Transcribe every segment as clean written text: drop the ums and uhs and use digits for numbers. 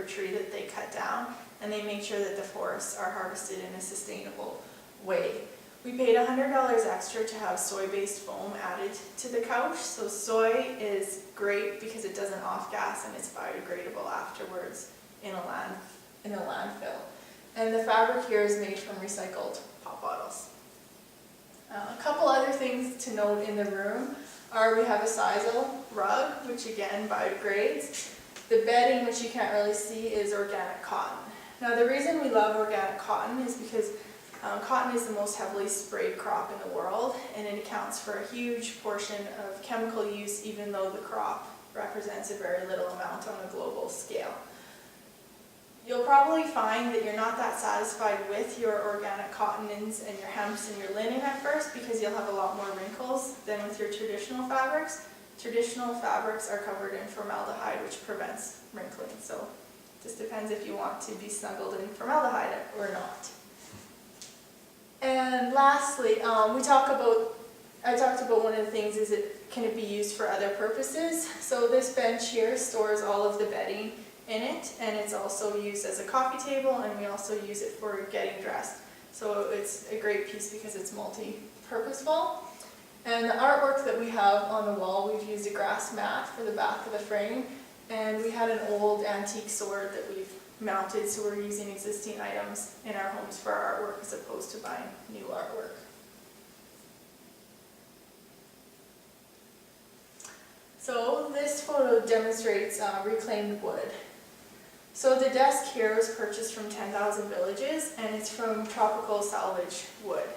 every tree that they cut down, and they make sure that the forests are harvested in a sustainable way. We paid $100 extra to have soy-based foam added to the couch. So soy is great because it doesn't off-gas and it's biodegradable afterwards in a landfill. And the fabric here is made from recycled pop bottles. A couple other things to note in the room are we have a sisal rug, which again biodegrades. The bedding, which you can't really see, is organic cotton. Now the reason we love organic cotton is because cotton is the most heavily sprayed crop in the world, and it accounts for a huge portion of chemical use, even though the crop represents a very little amount on a global scale. You'll probably find that you're not that satisfied with your organic cottons and your hemps and your linen at first, because you'll have a lot more wrinkles than with your traditional fabrics. Traditional fabrics are covered in formaldehyde, which prevents wrinkling, so it just depends if you want to be snuggled in formaldehyde or not. And lastly, I talked about one of the things is can it be used for other purposes. So this bench here stores all of the bedding in it, and it's also used as a coffee table, and we also use it for getting dressed. So it's a great piece because it's multi-purposeful. And the artwork that we have on the wall, we've used a grass mat for the back of the frame, and we had an old antique sword that we've mounted, so we're using existing items in our homes for our artwork as opposed to buying new artwork. So this photo demonstrates reclaimed wood. So the desk here was purchased from 10,000 Villages, and it's from tropical salvage wood.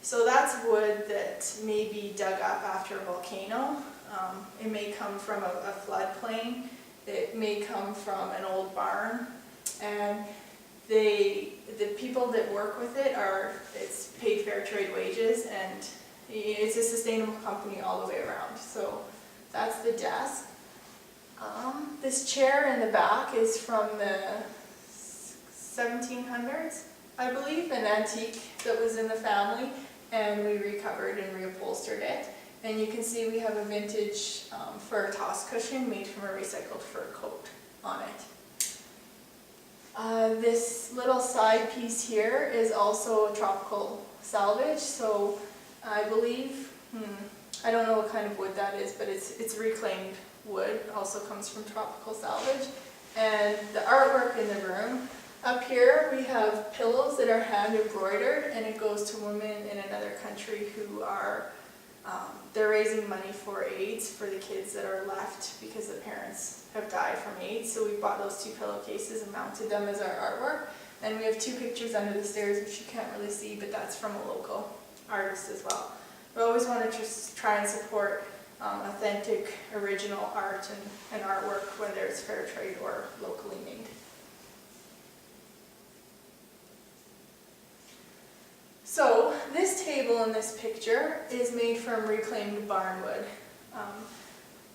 So that's wood that may be dug up after a volcano. It may come from a floodplain. It may come from an old barn. And the people that work with it it's paid fair trade wages, and it's a sustainable company all the way around. So that's the desk. This chair in the back is from the 1700s, I believe, an antique that was in the family, and we recovered and reupholstered it. And you can see we have a vintage fur toss cushion made from a recycled fur coat on it. This little side piece here is also a tropical salvage, so I believe, I don't know what kind of wood that is, but it's reclaimed wood, also comes from tropical salvage. And the artwork in the room, up here we have pillows that are hand embroidered, and it goes to women in another country who are, they're raising money for AIDS for the kids that are left because the parents have died from AIDS. So we bought those two pillowcases and mounted them as our artwork. And we have two pictures under the stairs, which you can't really see, but that's from a local artist as well. We always want to just try and support authentic, original art and artwork, whether it's fair trade or locally made. So this table in this picture is made from reclaimed barnwood.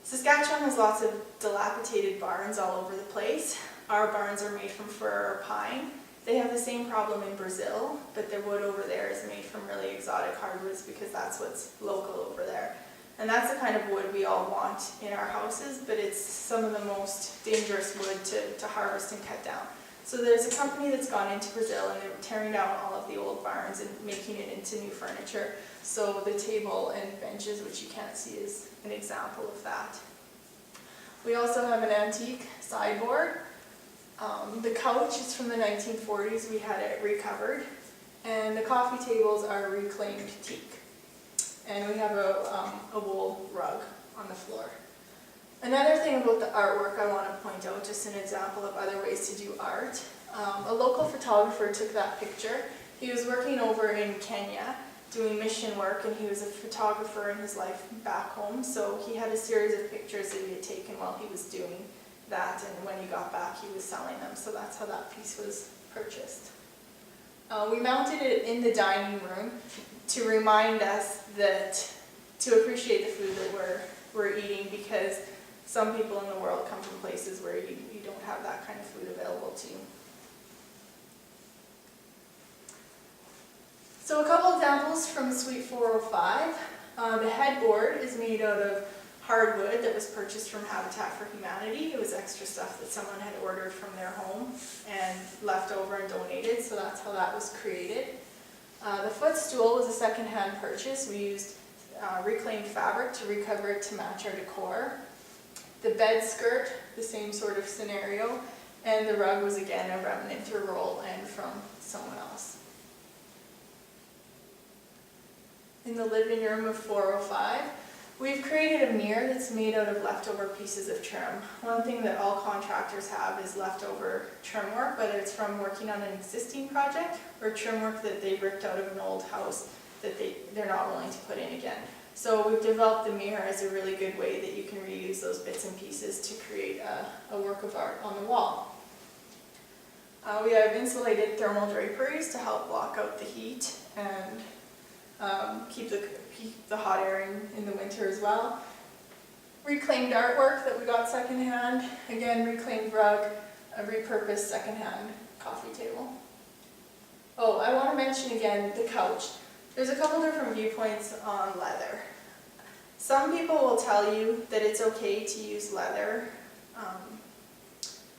Saskatchewan has lots of dilapidated barns all over the place. Our barns are made from fir or pine. They have the same problem in Brazil, but the wood over there is made from really exotic hardwoods because that's what's local over there. And that's the kind of wood we all want in our houses, but it's some of the most dangerous wood to harvest and cut down. So there's a company that's gone into Brazil, and they're tearing down all of the old barns and making it into new furniture. So the table and benches, which you can't see, is an example of that. We also have an antique sideboard. The couch is from the 1940s. We had it recovered. And the coffee tables are reclaimed teak. And we have a wool rug on the floor. Another thing about the artwork I want to point out, just an example of other ways to do art. A local photographer took that picture. He was working over in Kenya doing mission work, and he was a photographer in his life back home, so he had a series of pictures that he had taken while he was doing that, and when he got back he was selling them, so that's how that piece was purchased. We mounted it in the dining room to remind us that to appreciate the food that we're eating, because some people in the world come from places where you don't have that kind of food available to you. So a couple examples from Suite 405. The headboard is made out of hardwood that was purchased from Habitat for Humanity. It was extra stuff that someone had ordered from their home and left over and donated, so that's how that was created. The footstool was a second-hand purchase. We used reclaimed fabric to recover it to match our decor. The bed skirt, the same sort of scenario, and the rug was again a remnant or roll end from someone else. In the living room of 405, we've created a mirror that's made out of leftover pieces of trim. One thing that all contractors have is leftover trim work, whether it's from working on an existing project or trim work that they ripped out of an old house that they're not willing to put in again. So we've developed the mirror as a really good way that you can reuse those bits and pieces to create a work of art on the wall. We have insulated thermal draperies to help block out the heat and keep the hot air in the winter as well. Reclaimed artwork that we got secondhand. Again, reclaimed rug, a repurposed secondhand coffee table. Oh, I want to mention again the couch. There's a couple different viewpoints on leather. Some people will tell you that it's okay to use leather.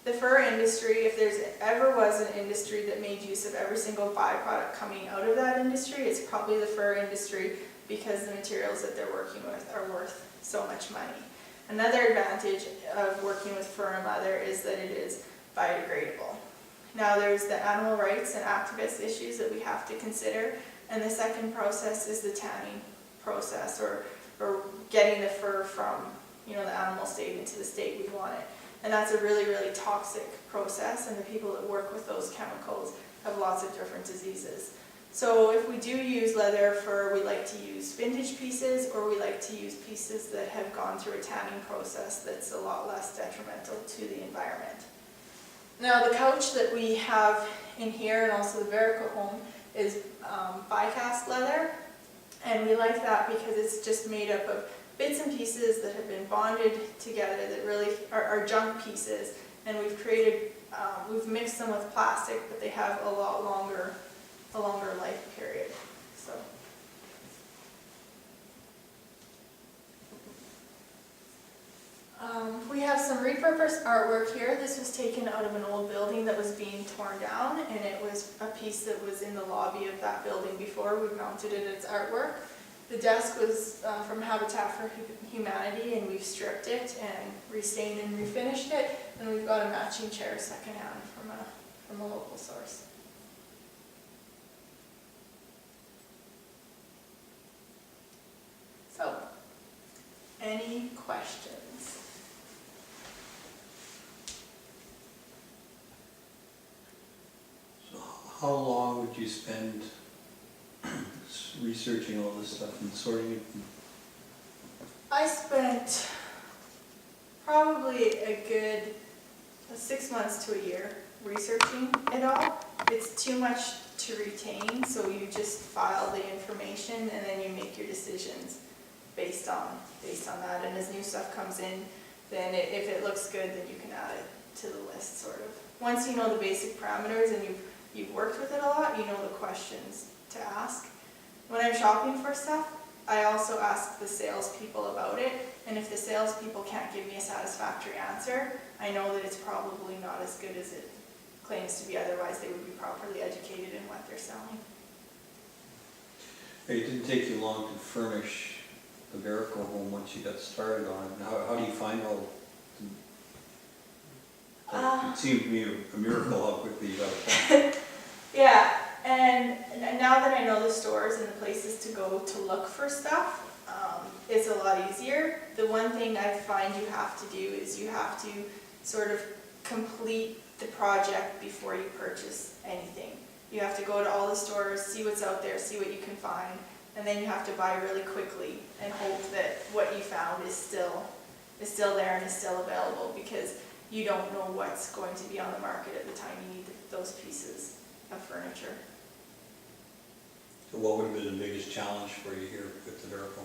The fur industry, if there's ever was an industry that made use of every single byproduct coming out of that industry, it's probably the fur industry, because the materials that they're working with are worth so much money. Another advantage of working with fur and leather is that it is biodegradable. Now there's the animal rights and activist issues that we have to consider, and the second process is the tanning process, or getting the fur from the animal state into the state we want it. And that's a really, really toxic process, and the people that work with those chemicals have lots of different diseases. So if we do use leather fur, we like to use vintage pieces, or we like to use pieces that have gone through a tanning process that's a lot less detrimental to the environment. Now the couch that we have in here, and also the Verico home, is bi-cast leather, and we like that because it's just made up of bits and pieces that have been bonded together that really are junk pieces, and we've mixed them with plastic, but they have a longer life period. So. We have some repurposed artwork here. This was taken out of an old building that was being torn down, and it was a piece that was in the lobby of that building before. We mounted it as artwork. The desk was from Habitat for Humanity, and we've stripped it and restained and refinished it, and we've got a matching chair secondhand from a local source. So, any questions? So how long would you spend researching all this stuff and sorting it? I spent probably a good 6 months to a year researching it all. It's too much to retain, so you just file the information and then you make your decisions based on that. And as new stuff comes in, then if it looks good, then you can add it to the list, sort of. Once you know the basic parameters and you've worked with it a lot, you know the questions to ask. When I'm shopping for stuff, I also ask the salespeople about it, and if the salespeople can't give me a satisfactory answer, I know that it's probably not as good as it claims to be, otherwise they would be properly educated in what they're selling. It didn't take you long to furnish the Verico home once you got started on it. How do you find all? It seemed to me a miracle how quickly you got it. Yeah, and now that I know the stores and the places to go to look for stuff, it's a lot easier. The one thing I find you have to do is you have to sort of complete the project before you purchase anything. You have to go to all the stores, see what's out there, see what you can find, and then you have to buy really quickly and hope that what you found is still there and is still available, because you don't know what's going to be on the market at the time you need those pieces of furniture. So what would have been the biggest challenge for you here with the Verico?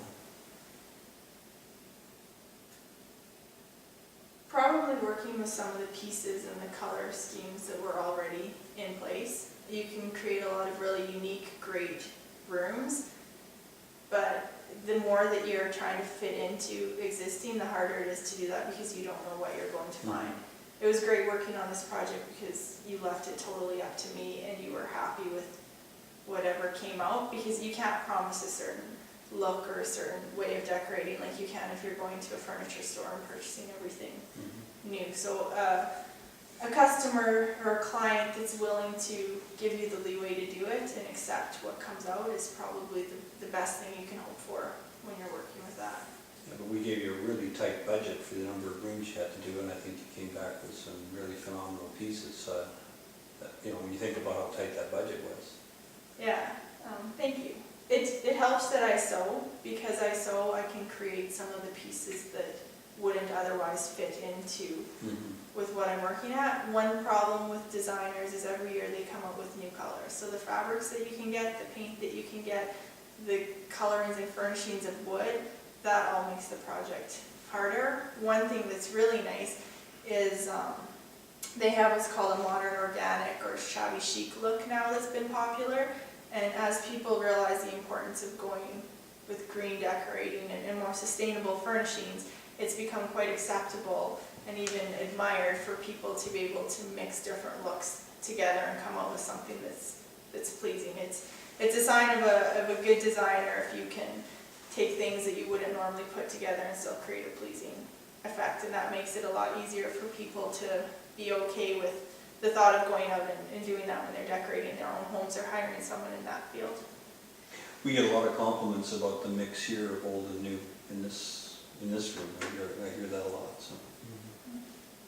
Probably working with some of the pieces and the color schemes that were already in place. You can create a lot of really unique, great rooms, but the more that you're trying to fit into existing, the harder it is to do that because you don't know what you're going to find. It was great working on this project because you left it totally up to me and you were happy with whatever came out, because you can't promise a certain look or a certain way of decorating like you can if you're going to a furniture store and purchasing everything new. So a customer or a client that's willing to give you the leeway to do it and accept what comes out is probably the best thing you can hope for when you're working with that. Yeah, but we gave you a really tight budget for the number of rooms you had to do, and I think you came back with some really phenomenal pieces. When you think about how tight that budget was. Yeah, thank you. It helps that I sew, because I sew I can create some of the pieces that wouldn't otherwise fit into with what I'm working at. One problem with designers is every year they come up with new colors. So the fabrics that you can get, the paint that you can get, the colorings and furnishings of wood, that all makes the project harder. One thing that's really nice is they have what's called a modern organic or shabby chic look now that's been popular. And as people realize the importance of going with green decorating and more sustainable furnishings, it's become quite acceptable and even admired for people to be able to mix different looks together and come up with something that's pleasing. It's a sign of a good designer if you can take things that you wouldn't normally put together and still create a pleasing effect, and that makes it a lot easier for people to be okay with the thought of going out and doing that when they're decorating their own homes or hiring someone in that field. We get a lot of compliments about the mix here of old and new in this room. I hear that a lot. So.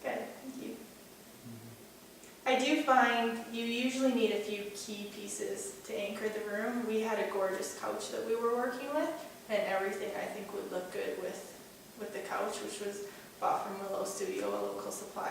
Good, thank you. I do find you usually need a few key pieces to anchor the room. We had a gorgeous couch that we were working with, and everything I think would look good with the couch, which was bought from Willow Studio, a local supplier.